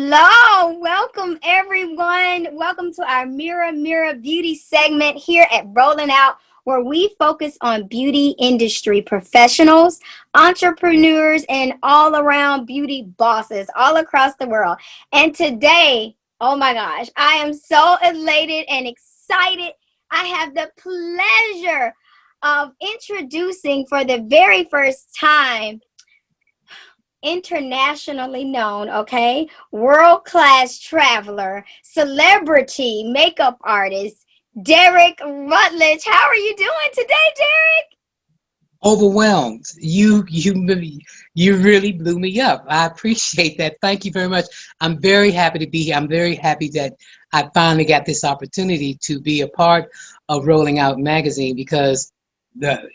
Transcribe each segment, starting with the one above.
Hello, welcome everyone. Welcome to our Mirror Beauty segment here at Rolling Out, where we focus on beauty industry professionals, entrepreneurs, and all around beauty bosses all across the world. And today, oh my gosh, I am so elated and excited. I have the pleasure of introducing for the very first time internationally known, okay, world-class traveler, celebrity makeup artist, Derrick Rutledge. How are you doing today, Derrick? Overwhelmed. You really blew me up. I appreciate that. Thank you very much. I'm very happy to be here. I'm very happy that I finally got this opportunity to be a part of Rolling Out magazine because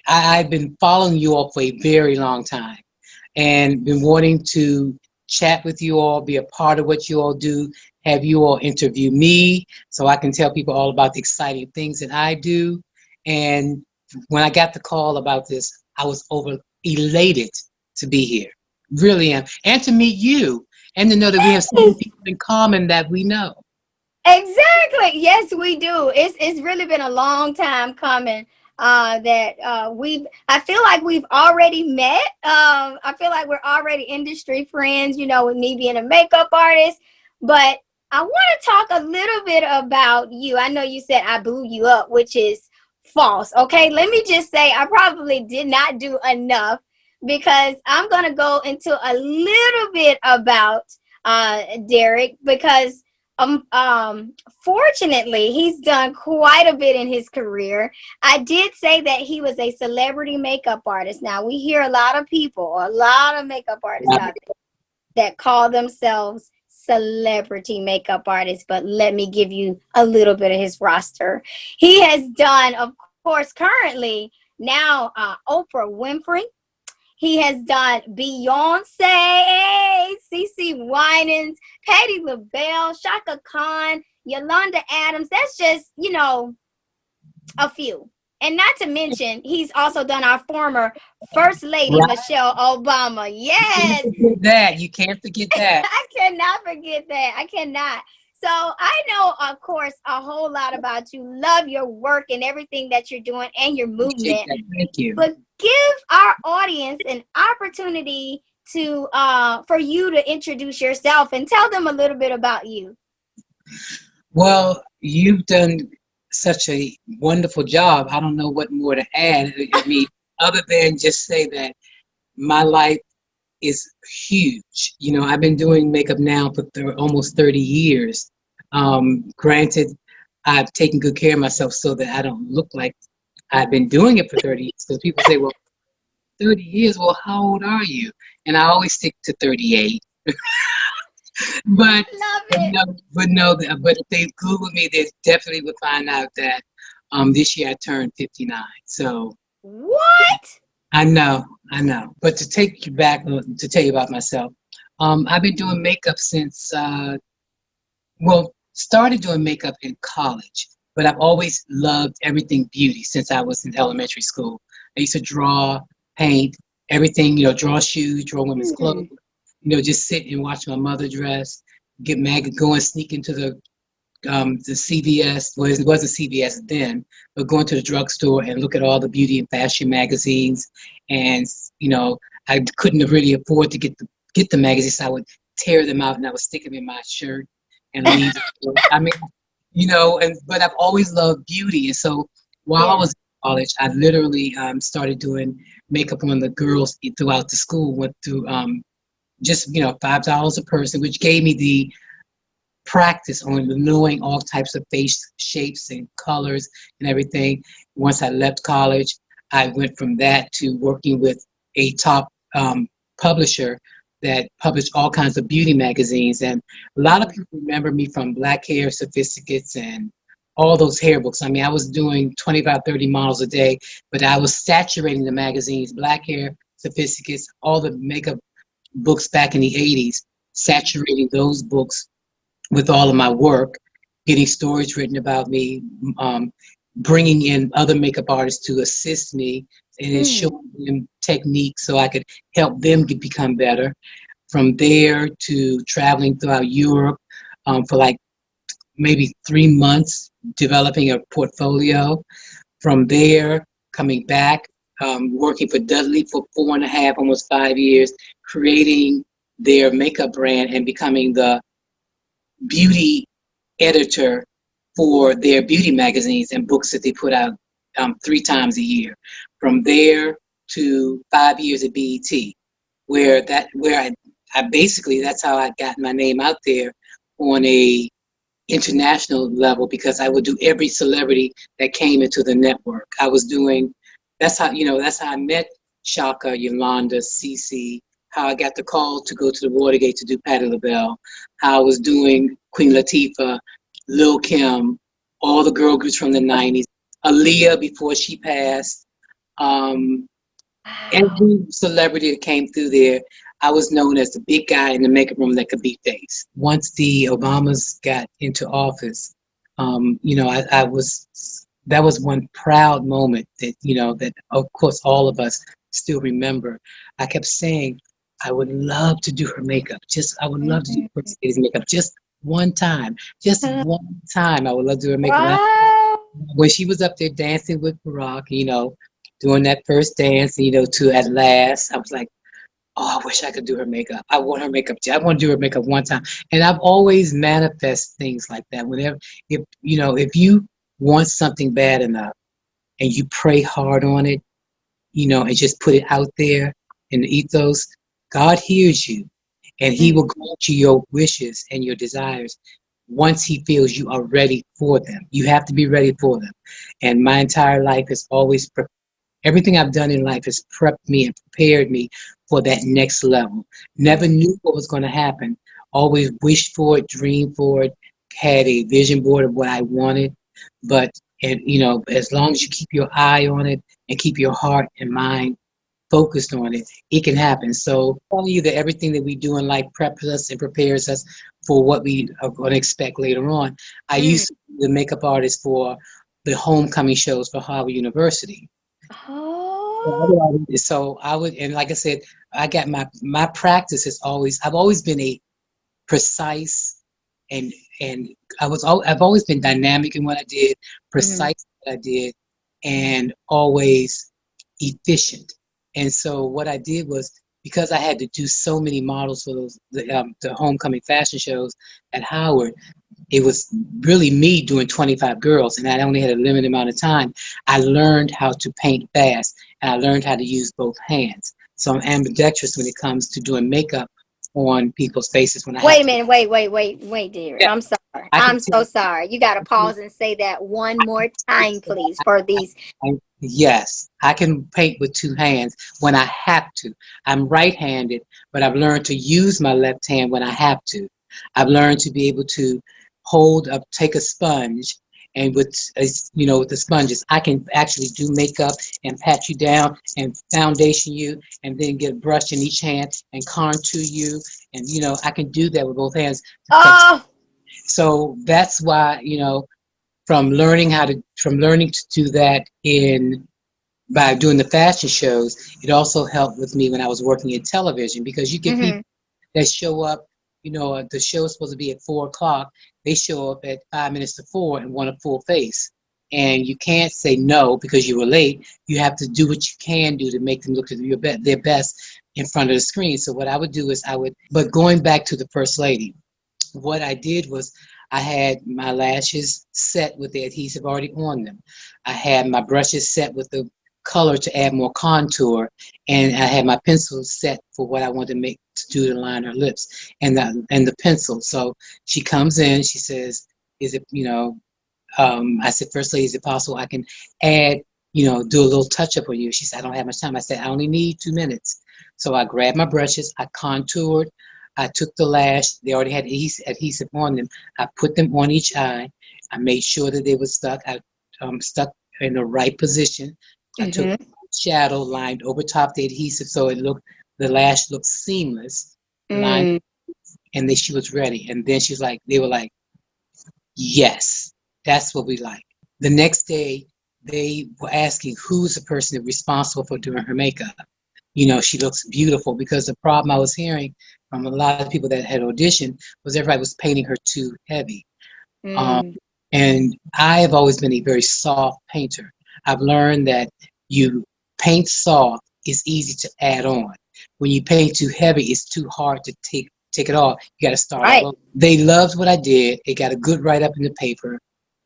I've been following you all for a very long time and been wanting to chat with you all, be a part of what you all do, have you all interview me so I can tell people all about the exciting things that I do. And when I got the call about this, I was elated to be here. Really am. And to meet you and to know that we have so many people in common that we know. Exactly. Yes, we do. It's really been a long time coming. I feel like we've already met. I feel like we're already industry friends, with me being a makeup artist. But I want to talk a little bit about you. I know you said I blew you up, which is false. Okay, let me just say I probably did not do enough because I'm going to go into a little bit about Derrick because fortunately, he's done quite a bit in his career. I did say that he was a celebrity makeup artist. Now, we hear a lot of people, a lot of makeup artists out there that call themselves celebrity makeup artists, but let me give you a little bit of his roster. He has done, of course, currently now Oprah Winfrey. He has done Beyonce, CeCe Winans, Patti LaBelle, Shaka Khan, Yolanda Adams. That's just, a few. And not to mention, he's also done our former First Lady, Right. Michelle Obama. Yes. You can't forget that. I cannot forget that. I cannot. So I know, of course, a whole lot about you. Love your work and everything that you're doing and your movement. Thank you. But give our audience an opportunity to for you to introduce yourself and tell them a little bit about you. Well, you've done such a wonderful job. I don't know what more to add. I mean, other than just say that my life is huge. I've been doing makeup now for almost 30 years. Granted, I've taken good care of myself so that I don't look like I've been doing it for 30 years. Because people say, well, 30 years, well, how old are you? And I always stick to 38. But if they Google me, they definitely would find out that this year I turned 59. So what? I know. But to take you back to tell you about myself, I've been doing makeup since started doing makeup in college, but I've always loved everything beauty since I was in elementary school. I used to draw, paint, everything, draw shoes, draw women's clothes, just sit and watch my mother dress, go and sneak into the CVS. Well, it wasn't CVS then, but going to the drugstore and look at all the beauty and fashion magazines. And I couldn't really afford to get the magazines, so I would tear them out and I would stick them in my shirt and leave. I mean, but I've always loved beauty, and so while I was in college, I literally started doing makeup on the girls throughout the school. Went through just $5 a person, which gave me the practice on knowing all types of face shapes and colors and everything. Once I left college, I went from that to working with a top publisher that published all kinds of beauty magazines. And a lot of people remember me from Black Hair Sophisticates and all those hair books. I mean, I was doing 25, 30 models a day, but I was saturating the magazines, Black Hair Sophisticates, all the makeup books back in the 80s, saturating those books with all of my work, getting stories written about me, bringing in other makeup artists to assist me and then showing them techniques so I could help them become better. From there to traveling throughout Europe for like maybe 3 months, developing a portfolio. From there, coming back, working for Dudley for 4.5, almost 5 years, creating their makeup brand and becoming the beauty editor for their beauty magazines and books that they put out 3 times a year. From there to 5 years at BET, where I basically, that's how I got my name out there on a international level, because I would do every celebrity that came into the network. I was doing, that's how I met Shaka, Yolanda, Cece, how I got the call to go to the Watergate to do Patti LaBelle, how I was doing Queen Latifah, Lil Kim, all the girl groups from the 90s, Aaliyah before she passed, um, Wow. every celebrity that came through there. I was known as the big guy in the makeup room that could beat face. Once the Obamas got into office, I was, that was one proud moment that, that of course all of us still remember. I kept saying, I would love to do her makeup. I would love to do Mhm. First Lady's makeup just one time. Just one time. I would love to do her makeup. Wow. When she was up there dancing with Barack, doing that first dance, to At Last, I was like, oh, I wish I could do her makeup. I want her makeup. I want to do her makeup one time. And I've always manifest things like that. Whenever, if you want something bad enough and you pray hard on it, and just put it out there in the ethos, God hears you, and He will grant you your wishes and your desires once He feels you are ready for them. You have to be ready for them. And my entire life has always everything I've done in life has prepped me and prepared me for that next level. Never knew what was going to happen. Always wished for it, dreamed for it, had a vision board of what I wanted. But, and as long as you keep your eye on it and keep your heart and mind focused on it, it can happen. So telling you that everything that we do in life preps us and prepares us for what we are going to expect later on. I Mm. used to be the makeup artist for the homecoming shows for Harvard University. Oh. So I would, and like I said, I got my practice is always, I've always been a precise and I've always been dynamic in what I did, Mhm. precise in what I did, and always efficient. And so what I did was, because I had to do so many models for the homecoming fashion shows at Howard, it was really me doing 25 girls, and I only had a limited amount of time. I learned how to paint fast, and I learned how to use both hands. So I'm ambidextrous when it comes to doing makeup on people's faces when I have Wait a to. minute. Wait, dear. Yeah, I'm sorry. I can I'm so sorry. You got to pause and say that one more time, please, for these. yes, I can paint with 2 hands when I have to. I'm right-handed, but I've learned to use my left hand when I have to. I've learned to be able to take a sponge, and with the sponges, I can actually do makeup and pat you down and foundation you, and then get a brush in each hand and contour you, and I can do that with both hands to cut. Oh. So that's why, from learning to do that in by doing the fashion shows, it also helped with me when I was working in television, because you get Hmm. people that show up, the show is supposed to be at 4 o'clock. They show up at 5 minutes to 4 and want a full face. And you can't say no because you were late. You have to do what you can do to make them look at their best in front of the screen. So what I would do is but going back to the First Lady, what I did was I had my lashes set with the adhesive already on them. I had my brushes set with the color to add more contour, and I had my pencils set for what I wanted to do to line her lips and the pencil. So she comes in, she says, "Is it I said, First Lady, is it possible I can add, do a little touch up on you?" She said, "I don't have much time." I said, "I only need 2 minutes." So I grabbed my brushes, I contoured, I took the lash, they already had adhesive on them. I put them on each eye. I made sure that they were stuck. I stuck in the right position. I took Hmm. shadow, lined over top the adhesive so the lash looked seamless, lined, Mm. and then she was ready. And then they were like, yes, that's what we like. The next day, they were asking who's the person responsible for doing her makeup. she looks beautiful, because the problem I was hearing from a lot of people that had auditioned was everybody was painting her too heavy. Um, Mm. and I have always been a very soft painter. I've learned that you paint soft is easy to add on. When you paint too heavy, it's too hard to take it off. You got to start all Right. over. They loved what I did. It got a good write up in the paper.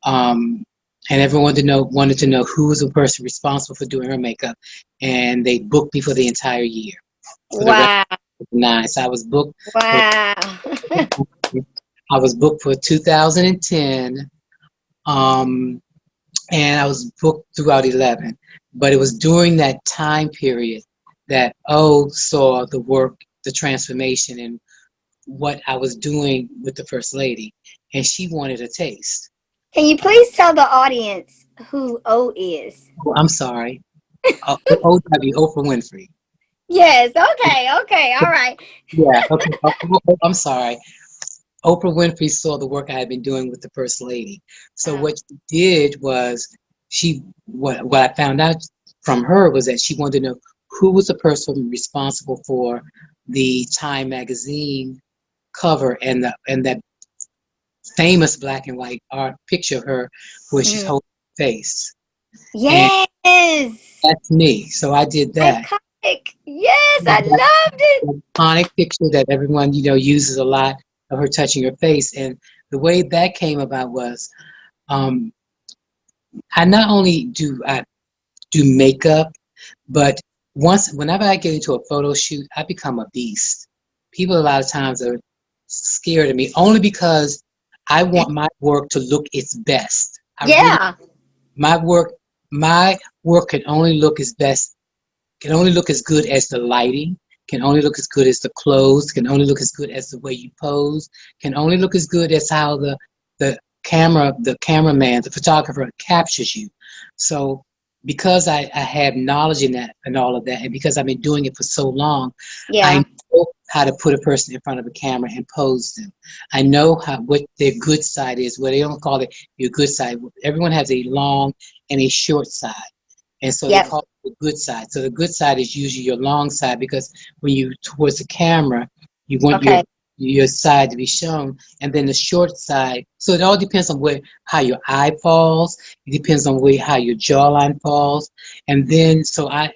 And everyone wanted to know who was the person responsible for doing her makeup, and they booked me for the entire year. For the rest Wow. of the nine, so Wow. I was booked for 2010, and I was booked throughout 11. But it was during that time period that O saw the work, the transformation, and what I was doing with the First Lady, and she wanted a taste. Can you please tell the audience who O is? Oh, I'm sorry. OW, Oprah Winfrey. Yes. Okay. All right. Yeah, okay. I'm sorry. Oprah Winfrey saw the work I had been doing with the First Lady. So Uh, what she did was what I found out from her was that she wanted to know who was the person responsible for the Time magazine cover and that famous black and white art picture of her where she's mm. holding her face. And Yes. that's me. So I did that. Iconic. Yes, I loved it. Iconic picture that everyone uses a lot of her touching her face. And the way that came about was um, I not only do I do makeup, but whenever I get into a photo shoot, I become a beast. People a lot of times are scared of me only because I want my work to look its best. I really Yeah. my work my work can only look as good as the lighting, can only look as good as the clothes, can only look as good as the way you pose, can only look as good as how the cameraman, the photographer captures you. So because I have knowledge in that and all of that, and because I've been doing it for so long, I Yeah. know how to put a person in front of a camera and pose them. I know what their good side is, where they don't call it your good side. Everyone has a long and a short side. And so they Yep. call it the good side. So the good side is usually your long side, because when you towards the camera, you want Okay. your side to be shown, and then the short side. So it all depends on how your eye falls. It depends on how your jawline falls. And then so I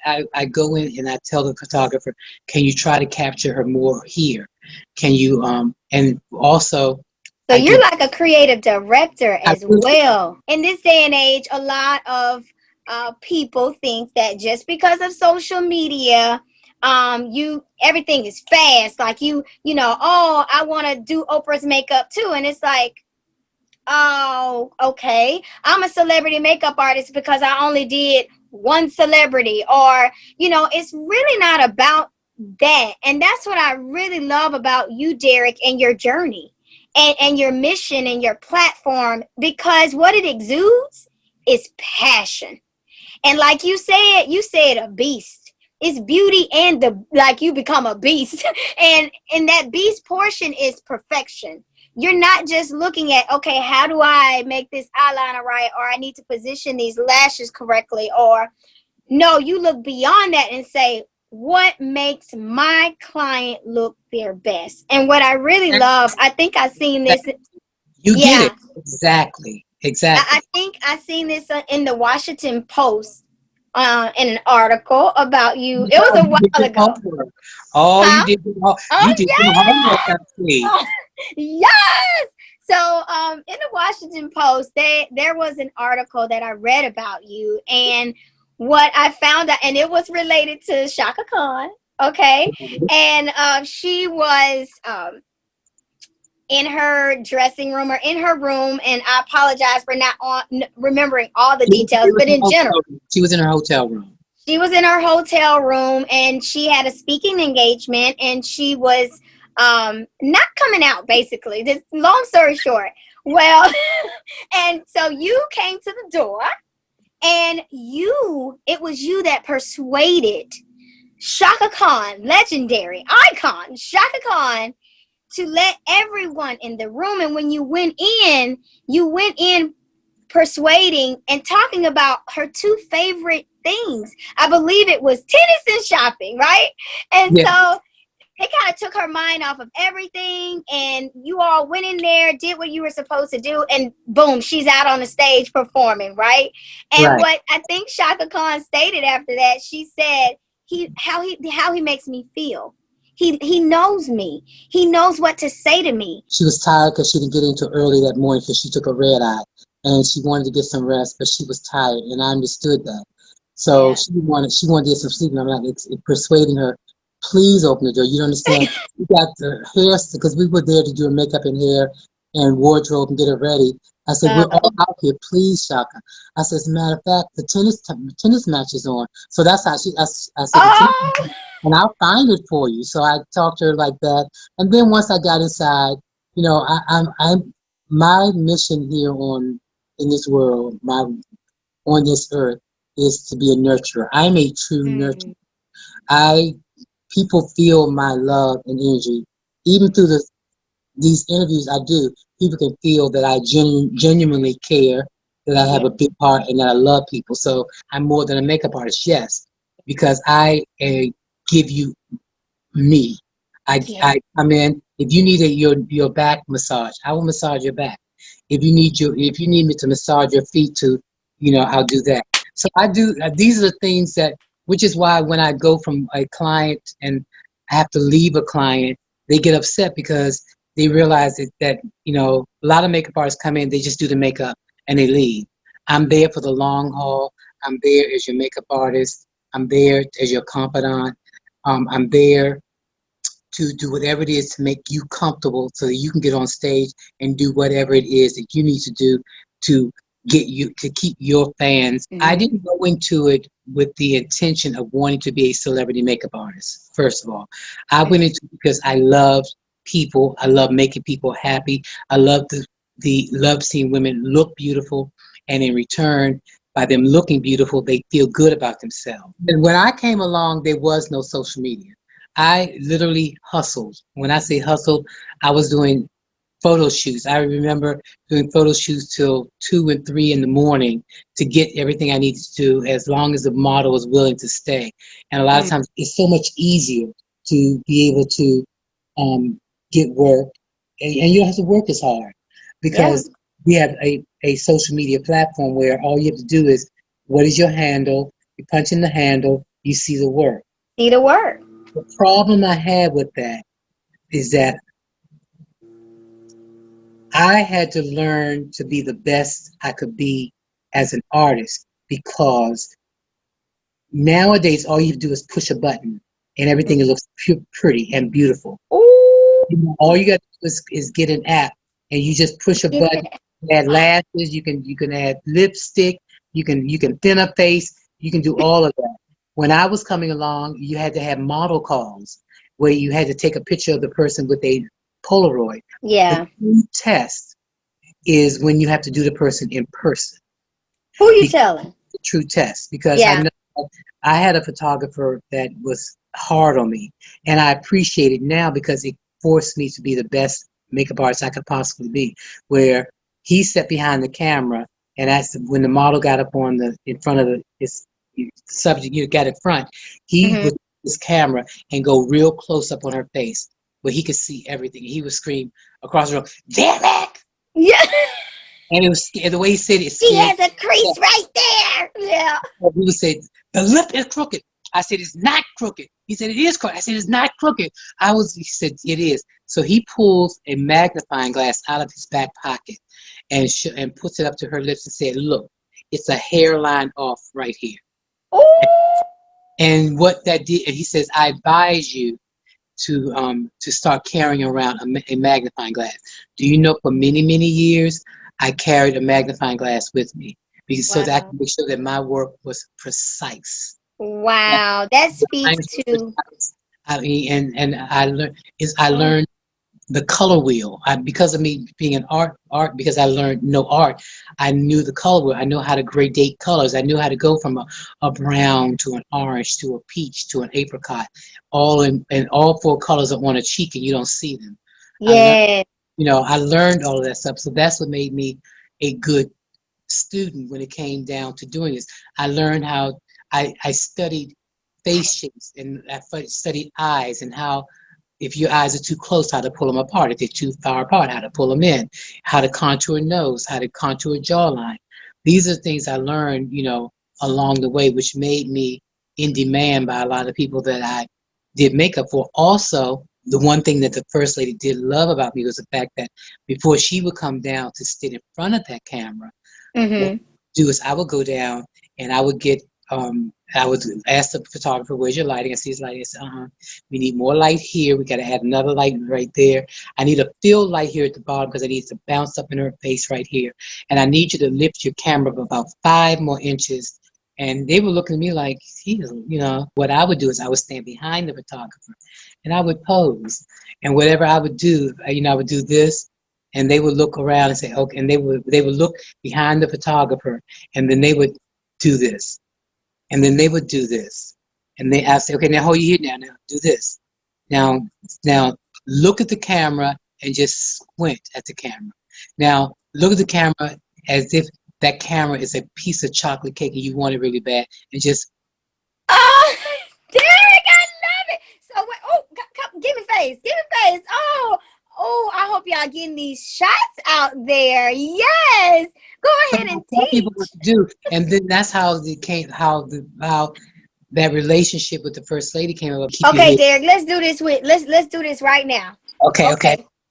go in and I tell the photographer, can you try to capture her more here? Can you and also So I you're do like a creative director I as really well. In this day and age, a lot of people think that just because of social media, everything is fast. Like oh, I want to do Oprah's makeup too, and it's like, oh, okay. I'm a celebrity makeup artist because I only did one celebrity, or it's really not about that. And that's what I really love about you, Derrick, and your journey and your mission and your platform, because what it exudes is passion. And like you said a beast. It's beauty and like you become a beast. and that beast portion is perfection. You're not just looking at, okay, how do I make this eyeliner right, or I need to position these lashes correctly, or no, you look beyond that and say, what makes my client look their best? And what I really love, I think I've seen this. you get it Yeah, exactly, I exactly. think I seen this in the Washington Post, in an article about you. It was Oh, a you did while your ago. homework. Oh, Huh? you Oh did your homework, yeah. I see. Yes. So in the Washington Post, there was an article that I read about you, and what I found out, and it was related to Shaka Khan. Okay, and she was in her dressing room or in her room, and I apologize for not remembering all the details, but in general, She was in her hotel room. she was in her hotel room and she had a speaking engagement, and she was not coming out, basically. This long story short. Well, and so you came to the door, and it was you that persuaded Shaka Khan, legendary icon Shaka Khan, to let everyone in the room. And when you went in persuading and talking about her two favorite things. I believe it was tennis and shopping, right? And Yeah. so it kind of took her mind off of everything, and you all went in there, did what you were supposed to do, and boom, she's out on the stage performing, right? And Right. what I think Shaka Khan stated after that, she said how he makes me feel. He knows me. He knows what to say to me. She was tired because she didn't get into early that morning because she took a red eye and she wanted to get some rest, but she was tired, and I understood that. So Yeah. she wanted to get some sleep, and I'm like persuading her, please open the door. You don't understand. We got the hair because we were there to do her makeup and hair and wardrobe and get her ready. I said, we're all out here. Please, Shaka. I said, as a matter of fact, the tennis match is on. So that's how I said, the Oh, tennis, and I'll find it for you. So I talked to her like that. And then once I got inside, I'm my mission here in this world, on this earth, is to be a nurturer. I'm a true nurturer. I People feel my love and energy, even through these interviews I do. People can feel that I genuinely care, that I have a big heart, and that I love people. So I'm more than a makeup artist, yes, because I give you me. yeah. I come in. If you need your back massage, I will massage your back. If you need me to massage your feet too, I'll do that. So I do. These are the things that, which is why when I go from a client and I have to leave a client, they get upset because they realize that a lot of makeup artists come in, they just do the makeup and they leave. I'm there for the long haul. I'm there as your makeup artist. I'm there as your confidant. I'm there to do whatever it is to make you comfortable so that you can get on stage and do whatever it is that you need to do to keep your fans. I didn't go into it with the intention of wanting to be a celebrity makeup artist. First of all, I went into it because I love people. I love making people happy. I love love seeing women look beautiful, and in return, by them looking beautiful, they feel good about themselves. And when I came along, there was no social media. I literally hustled. When I say hustled, I was doing photo shoots. I remember doing photo shoots till 2 and 3 in the morning to get everything I needed to do, as long as the model was willing to stay. And a lot of times it's so much easier to be able to get work, and you don't have to work as hard because we have a social media platform where all you have to do is, what is your handle? You punch in the handle, you see the work. See the work. The problem I had with that is that I had to learn to be the best I could be as an artist, because nowadays all you do is push a button and everything looks pretty and beautiful. All you got to do is get an app and you just push a button. Add lashes, you can add lipstick, you can thin a face, you can do all of that. When I was coming along, you had to have model calls where you had to take a picture of the person with a Polaroid. Yeah. The true test is when you have to do the person in person. Who you telling? The true test, because I know I had a photographer that was hard on me, and I appreciate it now because it forced me to be the best makeup artist I could possibly be. Where he sat behind the camera, and when the model got up in front of his subject, you got in front, he would his camera and go real close up on her face where he could see everything. He would scream across the room, "Derrick!" Yeah. And it was the way he said it. She has a crease right there. Yeah. He would say, "The lip is crooked." I said, "It's not crooked." He said, "It is crooked." I said, "It's not crooked." He said, "It is." So he pulls a magnifying glass out of his back pocket and puts it up to her lips and said, "Look, it's a hairline off right here." Ooh. And what that did, and he says, "I advise you to start carrying around a magnifying glass." Do you know, for many, many years, I carried a magnifying glass with me so that I could make sure that my work was precise. Wow, that speaks to. I mean, and I learned the color wheel. Because of me being an art, because I learned no art, I knew the color wheel. I know how to gradate colors. I knew how to go from a brown to an orange to a peach to an apricot. All 4 colors are on a cheek and you don't see them. Yeah. I learned all of that stuff. So that's what made me a good student when it came down to doing this. I learned how I studied face shapes, and I studied eyes, and how if your eyes are too close, how to pull them apart. If they're too far apart, how to pull them in, how to contour a nose, how to contour a jawline. These are things I learned, along the way, which made me in demand by a lot of people that I did makeup for. Also, the one thing that the first lady did love about me was the fact that before she would come down to sit in front of that camera, what I would do is I would go down and I would get I would ask the photographer, "Where's your lighting?" I see his lighting. I said, "We need more light here. We got to add another light right there. I need a fill light here at the bottom because I need to bounce up in her face right here. And I need you to lift your camera up about 5 more inches." And they were looking at me like, what I would do is I would stand behind the photographer and I would pose. And whatever I would do, I would do this, and they would look around and say, "Okay," and they would look behind the photographer, and then they would do this. And then they would do this. And I say, "Okay, now hold your head now do this. Now look at the camera and just squint at the camera. Now look at the camera as if that camera is a piece of chocolate cake and you want it really bad, and just..." Oh, Derrick, I love it. So wait, give me face. I hope y'all getting these shots out there. Yes, go ahead and Tell teach. people what to do, and then that's how that relationship with the first lady came about. Okay, Derrick, let's do this let's do this right now. Okay.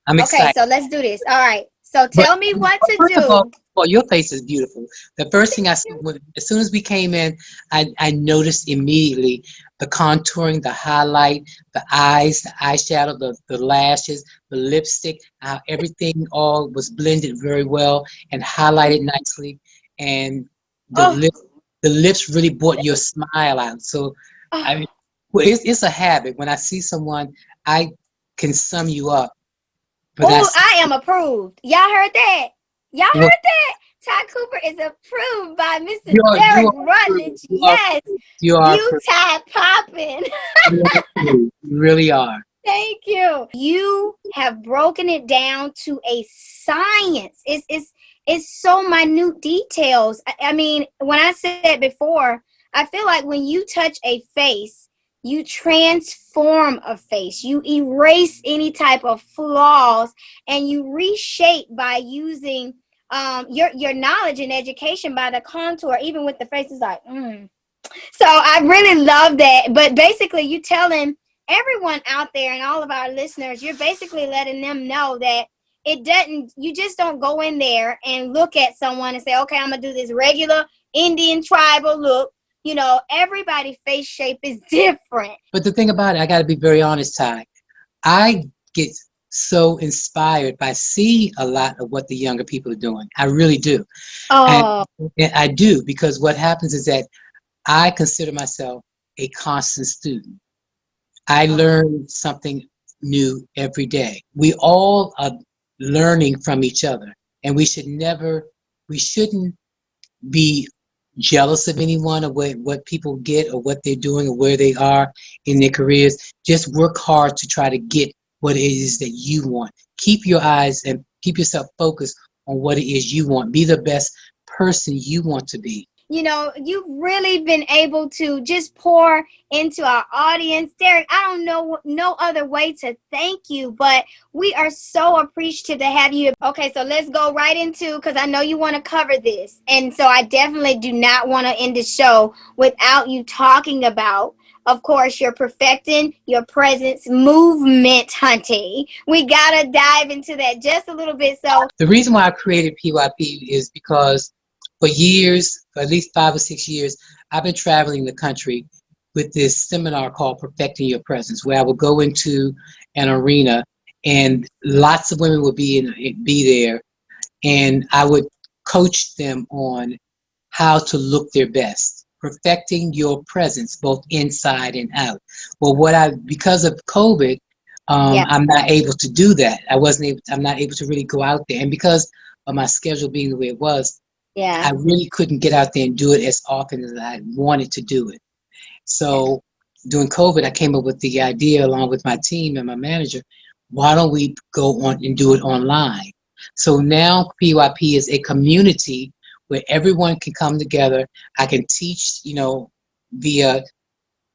I'm excited. Okay, so let's do this. All right. So tell me what to do. Well, your face is beautiful. The first thing I said, as soon as we came in, I noticed immediately the contouring, the highlight, the eyes, the eyeshadow, the lashes, the lipstick, how everything all was blended very well and highlighted nicely. And the lips really brought your smile out. So it's a habit. When I see someone, I can sum you up. I am approved. Y'all heard that? Ty Cooper is approved by Mr. Derrick Rutledge. Yes. You are. You Ty popping. You really are. Thank you. You have broken it down to a science. It's so minute details. I mean, when I said before, I feel like when you touch a face, you transform a face. You erase any type of flaws, and you reshape by using your knowledge and education by the contour, even with the face. Is like, So I really love that. But basically, you telling everyone out there and all of our listeners, you're basically letting them know that you just don't go in there and look at someone and say, "Okay, I'm gonna do this regular Indian tribal look." Everybody's face shape is different. But the thing about it, I got to be very honest, Ty. I get so inspired by seeing a lot of what the younger people are doing. I really do. And I do, because what happens is that I consider myself a constant student. I learn something new every day. We all are learning from each other, and we shouldn't be jealous of anyone or what people get or what they're doing or where they are in their careers. Just work hard to try to get what it is that you want. Keep your eyes and keep yourself focused on what it is you want. Be the best person you want to be. You've really been able to just pour into our audience. Derrick, I don't know no other way to thank you, but we are so appreciative to have you. Okay, so let's go right into, because I know you want to cover this. And so I definitely do not want to end the show without you talking about, of course, you're perfecting your presence movement hunting. We got to dive into that just a little bit. So the reason why I created PYP is because for years, for at least 5 or 6 years, I've been traveling the country with this seminar called Perfecting Your Presence, where I would go into an arena and lots of women would be there, and I would coach them on how to look their best, perfecting your presence both inside and out. Well, because of COVID, I'm not able to do that. I'm not able to really go out there, and because of my schedule being the way it was, I really couldn't get out there and do it as often as I wanted to do it. So during COVID, I came up with the idea, along with my team and my manager, why don't we go on and do it online? So now PYP is a community where everyone can come together. I can teach, via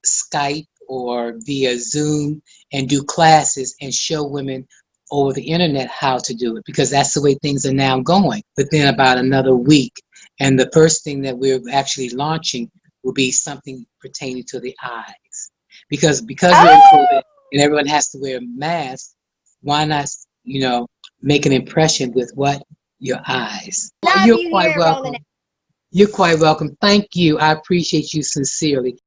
Skype or via Zoom and do classes and show women over the internet how to do it, because that's the way things are now going within about another week. And the first thing that we're actually launching will be something pertaining to the eyes. Because we're in COVID and everyone has to wear masks, why not, make an impression with what? Your eyes. Well, Love you're you quite here at Rolling welcome. You're quite welcome. Thank you. I appreciate you sincerely.